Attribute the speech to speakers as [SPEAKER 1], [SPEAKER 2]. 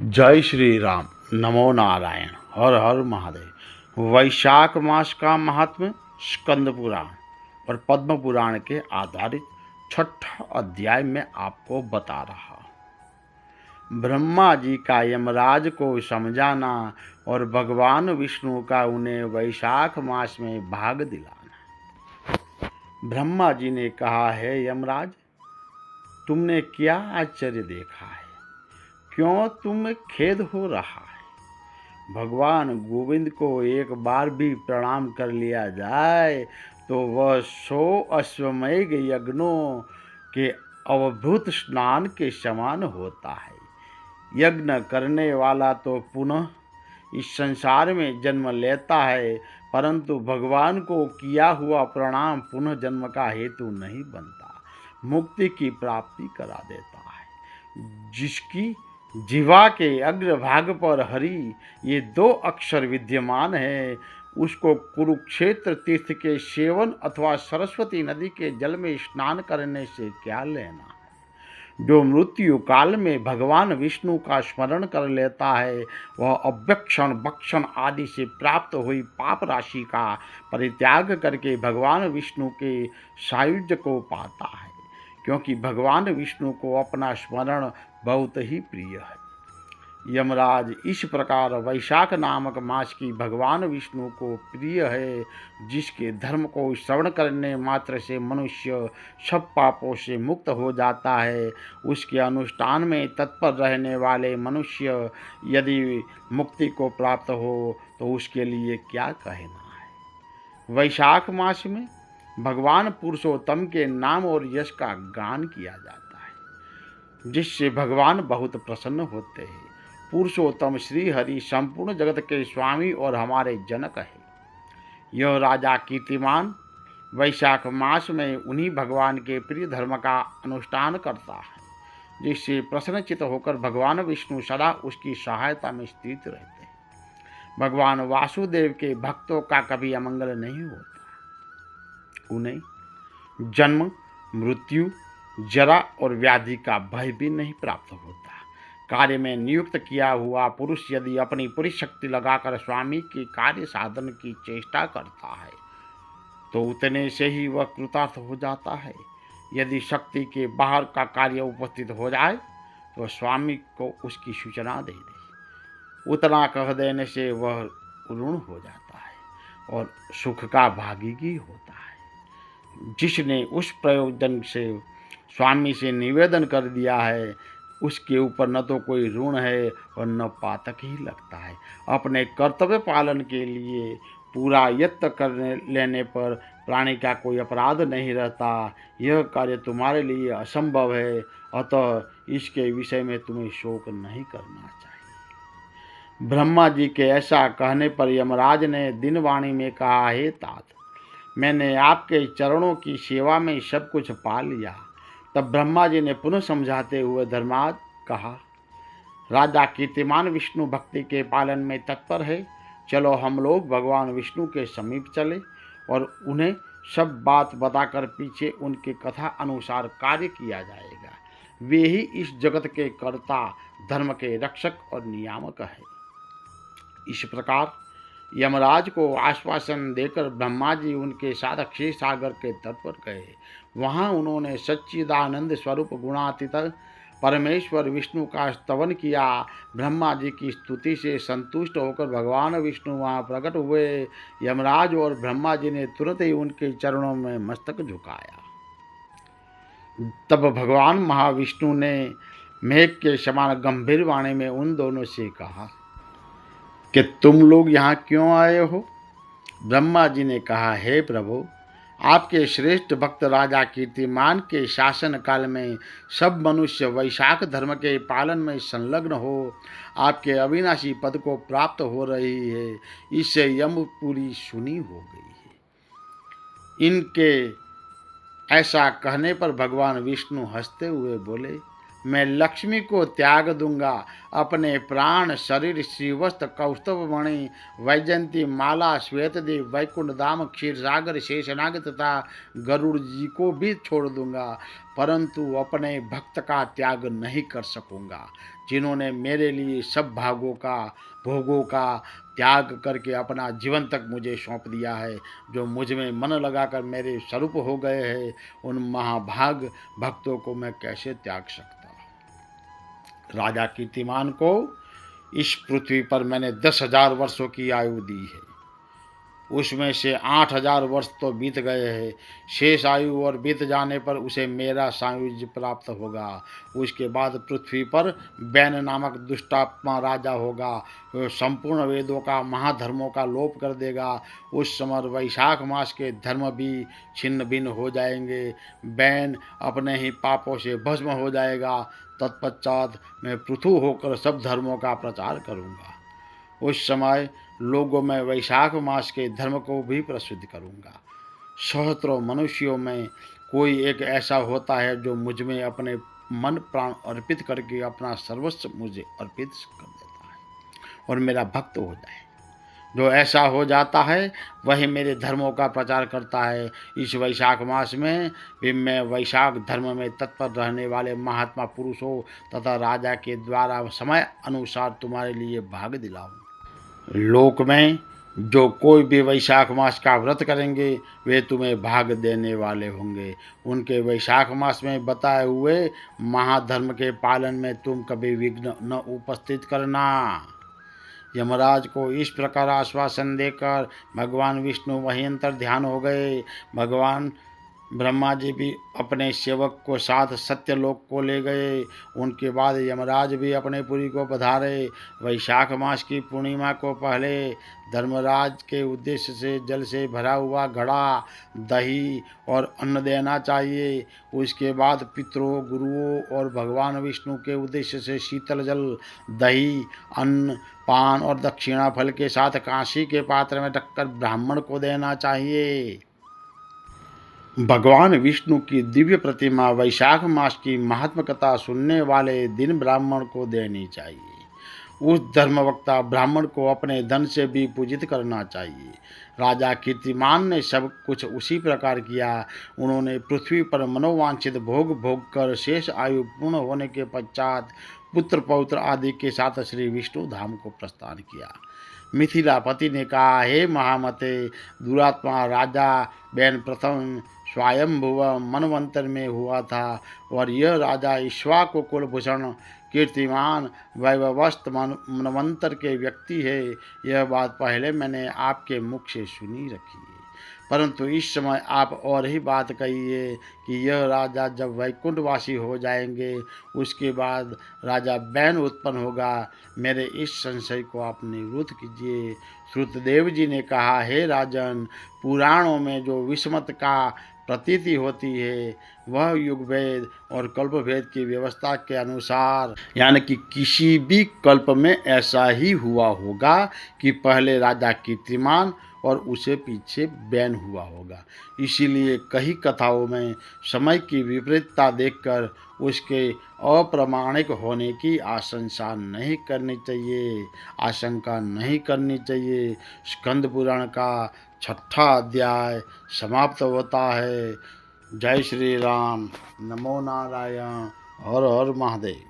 [SPEAKER 1] जय श्री राम। नमो नारायण। हर हर महादेव। वैशाख मास का महात्म्य स्कंद पुराण और पद्म पुराण के आधारित छठा अध्याय में आपको बता रहा। ब्रह्मा जी का यमराज को समझाना और भगवान विष्णु का उन्हें वैशाख मास में भाग दिलाना। ब्रह्मा जी ने कहा, है यमराज, तुमने क्या आश्चर्य देखा है? क्यों तुम्हें खेद हो रहा है? भगवान गोविंद को एक बार भी प्रणाम कर लिया जाए तो वह 100 अश्वमेघ यज्ञों के अवभूत स्नान के समान होता है। यज्ञ करने वाला तो पुनः इस संसार में जन्म लेता है, परंतु भगवान को किया हुआ प्रणाम पुनः जन्म का हेतु नहीं बनता, मुक्ति की प्राप्ति करा देता है। जिसकी जीवा के अग्रभाग पर हरि ये 2 अक्षर विद्यमान है, उसको कुरुक्षेत्र तीर्थ के सेवन अथवा सरस्वती नदी के जल में स्नान करने से क्या लेना है। जो मृत्यु काल में भगवान विष्णु का स्मरण कर लेता है, वह अव्यक्षण भक्षण आदि से प्राप्त हुई पाप राशि का परित्याग करके भगवान विष्णु के सायुज्य को पाता है, क्योंकि भगवान विष्णु को अपना स्मरण बहुत ही प्रिय है। यमराज, इस प्रकार वैशाख नामक मास की भगवान विष्णु को प्रिय है, जिसके धर्म को श्रवण करने मात्र से मनुष्य सब पापों से मुक्त हो जाता है, उसके अनुष्ठान में तत्पर रहने वाले मनुष्य यदि मुक्ति को प्राप्त हो तो उसके लिए क्या कहना है। वैशाख मास में भगवान पुरुषोत्तम के नाम और यश का गान किया जाता है, जिससे भगवान बहुत प्रसन्न होते हैं। पुरुषोत्तम श्री हरि संपूर्ण जगत के स्वामी और हमारे जनक है। यह राजा कीर्तिमान वैशाख मास में उन्हीं भगवान के प्रिय धर्म का अनुष्ठान करता है, जिससे प्रसन्नचित होकर भगवान विष्णु सदा उसकी सहायता में स्थित रहते हैं। भगवान वासुदेव के भक्तों का कभी अमंगल नहीं होता, उन्हें जन्म, मृत्यु, जरा और व्याधि का भय भी नहीं प्राप्त होता। कार्य में नियुक्त किया हुआ पुरुष यदि अपनी पूरी शक्ति लगाकर स्वामी के कार्य साधन की चेष्टा करता है तो उतने से ही वह कृतार्थ हो जाता है। यदि शक्ति के बाहर का कार्य उपस्थित हो जाए तो स्वामी को उसकी सूचना दे दे, उतना कह देने से वह ऋण हो जाता है और सुख का भागी ही होता है। जिसने उस प्रयोजन से स्वामी से निवेदन कर दिया है, उसके ऊपर न तो कोई ऋण है और न पातक ही लगता है। अपने कर्तव्य पालन के लिए पूरा यत्न कर लेने पर प्राणी का कोई अपराध नहीं रहता। यह कार्य तुम्हारे लिए असंभव है, अतः इसके विषय में तुम्हें शोक नहीं करना चाहिए। ब्रह्मा जी के ऐसा कहने पर यमराज ने दिनवाणी में कहा, हे तात, मैंने आपके चरणों की सेवा में सब कुछ पा लिया। तब ब्रह्मा जी ने पुनः समझाते हुए धर्माज कहा, राजा कीर्तिमान विष्णु भक्ति के पालन में तत्पर है। चलो हम लोग भगवान विष्णु के समीप चले और उन्हें सब बात बताकर पीछे उनके कथा अनुसार कार्य किया जाएगा। वे ही इस जगत के कर्ता, धर्म के रक्षक और नियामक है। इस प्रकार यमराज को आश्वासन देकर ब्रह्मा जी उनके साथ क्षीर सागर के तट पर गए। वहाँ उन्होंने सच्चिदानंद स्वरूप गुणातीत परमेश्वर विष्णु का स्तवन किया। ब्रह्मा जी की स्तुति से संतुष्ट होकर भगवान विष्णु वहाँ प्रकट हुए। यमराज और ब्रह्मा जी ने तुरंत ही उनके चरणों में मस्तक झुकाया। तब भगवान महाविष्णु ने मेघ के समान गंभीर वाणी में उन दोनों से कहा कि तुम लोग यहाँ क्यों आए हो। ब्रह्मा जी ने कहा, हे प्रभु, आपके श्रेष्ठ भक्त राजा कीर्तिमान के शासन काल में सब मनुष्य वैशाख धर्म के पालन में संलग्न हो आपके अविनाशी पद को प्राप्त हो रही है, इससे यमपुरी सुनी हो गई है। इनके ऐसा कहने पर भगवान विष्णु हंसते हुए बोले, मैं लक्ष्मी को त्याग दूंगा। अपने प्राण, शरीर, श्रीवस्त्र, कौस्तुभ मणि, वैजयंती माला, श्वेतदेव, वैकुंठ धाम, क्षीर सागर, शेषनाग तथा गरुड़ जी को भी छोड़ दूंगा, परंतु अपने भक्त का त्याग नहीं कर सकूंगा, जिन्होंने मेरे लिए सब भोगों का त्याग करके अपना जीवन तक मुझे सौंप दिया है। जो मुझ में मन लगाकर मेरे स्वरूप हो गए हैं, उन महाभाग भक्तों को मैं कैसे त्याग सकता। राजा कीर्तिमान को इस पृथ्वी पर मैंने 10,000 वर्षों की आयु दी है, उसमें से 8,000 वर्ष तो बीत गए हैं। शेष आयु और बीत जाने पर उसे मेरा सायुज्य प्राप्त होगा। उसके बाद पृथ्वी पर बैन नामक दुष्टात्मा राजा होगा, वह संपूर्ण वेदों का महाधर्मों का लोप कर देगा। उस समय वैशाख मास के धर्म भी छिन्न भिन्न हो जाएंगे। बैन अपने ही पापों से भस्म हो जाएगा। तत्पश्चात मैं पृथु होकर सब धर्मों का प्रचार करूँगा। उस समय लोगों में वैशाख मास के धर्म को भी प्रसिद्ध करूँगा। सहस्त्रों मनुष्यों में कोई एक ऐसा होता है जो मुझ में अपने मन प्राण अर्पित करके अपना सर्वस्व मुझे अर्पित कर देता है और मेरा भक्त हो जाए। जो ऐसा हो जाता है वही मेरे धर्मों का प्रचार करता है। इस वैशाख मास में भी मैं वैशाख धर्म में तत्पर रहने वाले महात्मा पुरुषों तथा राजा के द्वारा समय अनुसार तुम्हारे लिए भाग दिलाऊं। लोक में जो कोई भी वैशाख मास का व्रत करेंगे वे तुम्हें भाग देने वाले होंगे। उनके वैशाख मास में बताए हुए महाधर्म के पालन में तुम कभी विघ्न न उपस्थित करना। यमराज को इस प्रकार आश्वासन देकर भगवान विष्णु वहीं अंतर ध्यान हो गए। भगवान ब्रह्मा जी भी अपने सेवक को साथ सत्यलोक को ले गए। उनके बाद यमराज भी अपने पुरी को पधारे। वैशाख मास की पूर्णिमा को पहले धर्मराज के उद्देश्य से जल से भरा हुआ घड़ा, दही और अन्न देना चाहिए। उसके बाद पितरों, गुरुओं और भगवान विष्णु के उद्देश्य से शीतल जल, दही, अन्न, पान और दक्षिणा फल के साथ कांसी के पात्र में रखकर ब्राह्मण को देना चाहिए। भगवान विष्णु की दिव्य प्रतिमा वैशाख मास की महात्म कथा सुनने वाले दिन ब्राह्मण को देनी चाहिए। उस धर्मवक्ता ब्राह्मण को अपने धन से भी पूजित करना चाहिए। राजा कीर्तिमान ने सब कुछ उसी प्रकार किया। उन्होंने पृथ्वी पर मनोवांछित भोग कर शेष आयु पूर्ण होने के पश्चात पुत्र पौत्र आदि के साथ श्री विष्णु धाम को प्रस्थान किया। मिथिलापति ने कहा, हे महामते, दुरात्मा राजा बैन प्रथम स्वयंभुव मनवंतर में हुआ था और यह राजा इक्ष्वाकु कुलभूषण कीर्तिमान वैभवस्त मनवंतर के व्यक्ति है। यह बात पहले मैंने आपके मुख से सुनी रखी है, परंतु इस समय आप और ही बात कहिए कि यह राजा जब वैकुंठवासी हो जाएंगे उसके बाद राजा बैन उत्पन्न होगा। मेरे इस संशय को आप निवृत्त कीजिए। श्रुतदेव जी ने कहा, हे राजन, पुराणों में जो विस्मत का प्रतीति होती है वह युग भेद और कल्प भेद की व्यवस्था के अनुसार, यानी कि किसी भी कल्प में ऐसा ही हुआ होगा कि पहले राजा कीर्तिमान और उसे पीछे बैन हुआ होगा। इसीलिए कई कथाओं में समय की विपरीतता देखकर उसके अप्रामाणिक होने की आशंका नहीं करनी चाहिए। स्कंद पुराण का 6ठा अध्याय समाप्त होता है। जय श्री राम। नमो नारायण। हर हर महादेव।